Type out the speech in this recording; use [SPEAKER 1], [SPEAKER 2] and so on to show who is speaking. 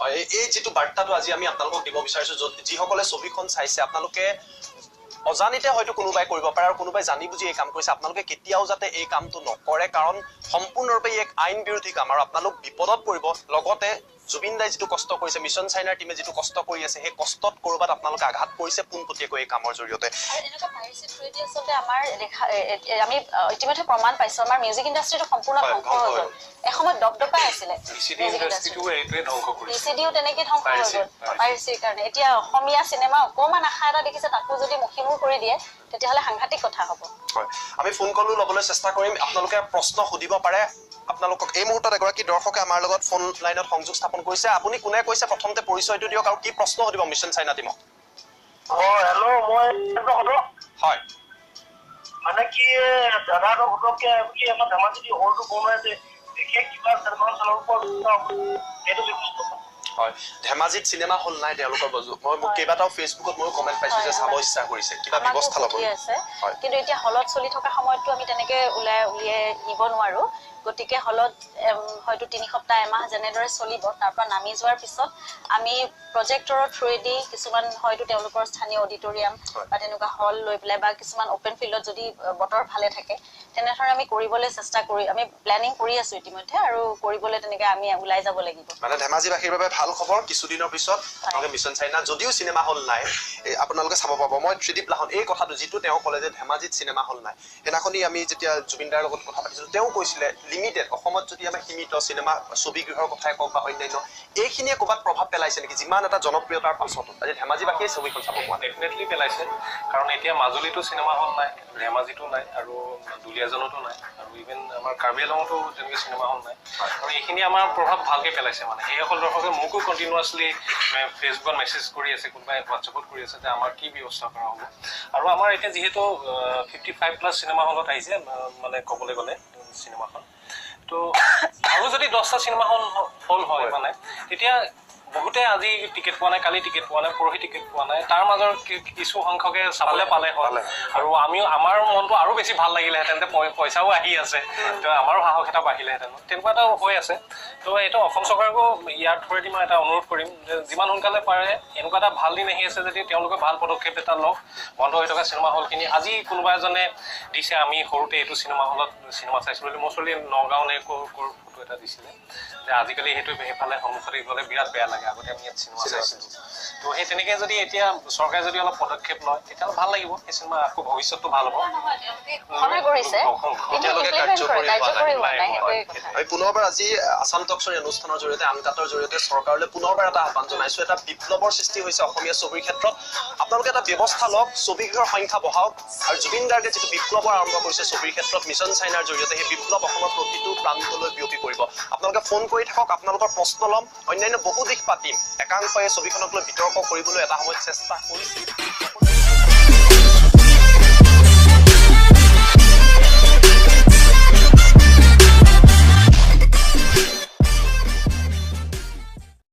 [SPEAKER 1] এই যেটো বাৰ্তাটো আজি আমি আপোনালোকক দিব বিচাৰিছো যিসকলে ছবিখন চাইছে আপোনালোকে অজানিতে হয়তো কোনোবাই কৰিব পাৰে আৰু কোনোবাই জানি বুজি এই কাম কৰিছে আপোনালোকে কেতিয়াও যাতে এই কামটো নকৰে কাৰণ সম্পূৰ্ণৰূপে এক আইন বিৰোধী কাম আৰু আপোনালোক বিপদত পৰিব লগতে জুবিন দাই যেটো কষ্ট কৰিছে মিছন চাইনাৰ টিমে যেটো কষ্ট কৰি আছে সেই কষ্টত কৰবাত আপোনালোকে আঘাত কৰিছে পোনপটীয়াকৈ এই কামৰ জৰিয়তে
[SPEAKER 2] এনেকুৱা পাইৰেচি থ্ৰুৱেদি আচলতে আমাৰ আমি ইতিমধ্যে প্ৰমাণ পাইছো আমাৰ মিউজিক ইণ্ডাষ্ট্ৰীটো সম্পূৰ্ণ ধ্বংস হৈ গ'ল এসময়ত দপদপাই আছিলে ডিচিডিও তেনেকে ধ্বংস হৈ গ'ল পাইৰেচিৰ কাৰণে এতিয়া অসমীয়া চিনেমা অকমান আশা এটা দেখিছে তাকো যদি মুখিমূৰ কৰি দিয়ে তেতিয়াহ'লে সাংঘাতিক কথা হ'ব
[SPEAKER 1] আমি ফোন কলো ল'বলৈ চেষ্টা কৰিম আপোনালোকে প্ৰশ্ন সুধিব পাৰে আপোনালোকক এই মুহূৰ্তত এগৰাকী দৰ্শকে আমাৰ লগত ফোন লাইনত সংযোগ স্থাপন কৰিছে আপুনি কোনে কৈছে প্ৰথমতে পৰিচয়টো দিয়ক আৰু কি প্ৰশ্ন সুধিব মিছন চাইনা টিমক
[SPEAKER 3] হেল্ল' মই
[SPEAKER 1] হয়
[SPEAKER 3] মানে কি দাদাটো ঘটককে কি আমাৰ ধেমাজি হলটো বনাই যে বিশেষ কিবা চিনেমা চালৰ ওপৰত এইটো
[SPEAKER 1] হয় ধেমাজিত চিনেমা হল নাই তেওঁলোকৰ মই কেইবাটাও ফেচবুকত মই কমেন্ট পাইছো যে চাব ইচ্ছা কৰিছে কিবা ব্যৱস্থা ল'ব
[SPEAKER 2] কিন্তু এতিয়া হলত চলি থকা সময়তো আমি তেনেকে উলিয়াই নিব নোৱাৰো গতিকে হলত হয়তো 3 সপ্তাহ এমাহ যেনেদৰে চলিব তাৰ পৰা নামি যোৱাৰ পিছত আমি প্ৰজেক্টৰৰ থ্ৰুৱেদি কিছুমান হয়তো তেওঁলোকৰ স্থানীয় অডিটৰিয়াম বা তেনেকুৱা হল লৈ পেলাই বা কিছুমান ওপেন ফিল্ডত যদি বতৰ ভালে থাকে তেনেধৰণে আমি কৰিবলৈ চেষ্টা কৰি আমি প্লেনিং কৰি আছো ইতিমধ্যে আৰু কৰিবলৈ তেনেকে আমি ওলাই যাব লাগিব
[SPEAKER 1] মানে ধেমাজিবাসীৰ বাবে ভাল খবৰ কিছুদিনৰ পিছত আপোনালোকে মিছন চাইনা যদিও চিনেমা হল নাই আপোনালোকে চাব পাব মই ত্ৰিদীপ লাহন এই কথাটো যিটো তেওঁ ক'লে যে ধেমাজিত চিনেমা হল নাই সেইদিনাখনি আমি যেতিয়া জুবিনদাৰ লগত কথা পাতিছিলো তেওঁ কৈছিলে লিমিটেড অসমত যদি আমাৰ সীমিত চিনেমা ছবিগৃহৰ কথাই কওক বা অন্যান্য এইখিনিয়ে ক'ৰবাত প্ৰভাৱ পেলাইছে নেকি যিমান এটা জনপ্ৰিয়তাৰ পাছতো আজি ধেমাজিবাসীয়ে ছবিখন চাব পোৱা
[SPEAKER 4] ডেফিনেটলি পেলাইছে কাৰণ এতিয়া মাজুলীতো চিনেমা হল নাই ধেমাজিতো নাই আৰু দুলীয়াজনতো নাই আৰু ইভেন আমাৰ কাৰ্বি আংলঙতো তেনেকৈ চিনেমা হল নাই আৰু এইখিনি আমাৰ প্ৰভাৱ ভালকৈ পেলাইছে মানে সেইসকল দৰ্শকে মোকো কণ্টিনিউৱাছলি ফেচবুকত মেছেজ কৰি আছে কোনোবাই হোৱাটছএপত কৰি আছে যে আমাৰ কি ব্যৱস্থা কৰা হ'ব আৰু আমাৰ এতিয়া যিহেতু 55+ চিনেমা হলত আহিছে মানে ক'বলৈ গ'লে চিনেমাখন তো আৰু যদি 10টা চিনেমা হল হয় মানে তেতিয়া বহুতে আজি টিকেট পোৱা নাই কালি টিকেট পোৱা নাই পৰহি টিকেট পোৱা নাই তাৰ মাজৰ কিছু সংখ্যকে চাবলৈ পালে হয় আৰু আমাৰ মনটো আৰু বেছি ভাল লাগিলেহেঁতেন যে পইচাও আহি আছে তো আমাৰো সাহস এটা বাঢ়িলেহেঁতেন তেনেকুৱা এটা হৈ আছে তো এইটো অসম চৰকাৰকো ইয়াৰ থ্ৰুৱেদি মই এটা অনুৰোধ কৰিম যে যিমান সোনকালে পাৰে এনেকুৱা এটা ভাল দিন আহি আছে যদি তেওঁলোকে ভাল পদক্ষেপ এটা লওক বন্ধ হৈ থকা চিনেমা হলখিনি আজি কোনোবা এজনে দিছে আমি সৰুতে এইটো চিনেমা হলত চিনেমা চাইছিলোঁ বুলি মষ্টলি নগাঁও নে ফটো এটা দিছিলে যে আজিকালি সেইটো সেইফালে সন্মুখতে গ'লে বিৰাট বেয়া লাগে আগতে আমি ইয়াত চিনেমা চাইছিলোঁ তো সেই তেনেকৈ যদি এতিয়া চৰকাৰে যদি অলপ পদক্ষেপ লয় তেতিয়াহ'লে ভাল লাগিব সেই চিনেমা আকৌ ভৱিষ্যতটো ভাল হ'ব
[SPEAKER 1] পুনৰবাৰ আজি আসাম টক্সৰ অনুষ্ঠানৰ জৰিয়তে আনকাটৰ জৰিয়তে চৰকাৰলৈ পুনৰবাৰ এটা আহ্বান জনাইছো এটা বিপ্লৱৰ সৃষ্টি হৈছে অসমীয়া ছবিৰ ক্ষেত্ৰত আপোনালোকে এটা ব্যৱস্থা লওক ছবিগৃহৰ সংখ্যা বঢ়াওক আৰু জুবিন গাৰ্গে যিটো বিপ্লৱৰ আৰম্ভ কৰিছে ছবিৰ ক্ষেত্ৰত মিছন চাইনাৰ জৰিয়তে সেই বিপ্লৱ অসমৰ প্ৰতিটো প্ৰান্তলৈ বিয়পি পৰিব আপোনালোকে ফোন কৰি থাকক আপোনালোকৰ প্ৰশ্ন ল'ম অন্যান্য বহু দিশ পাতিম একাংশই ছবিখনক লৈ বিতৰ্ক কৰিবলৈ এটা সময়ত চেষ্টা কৰিছিল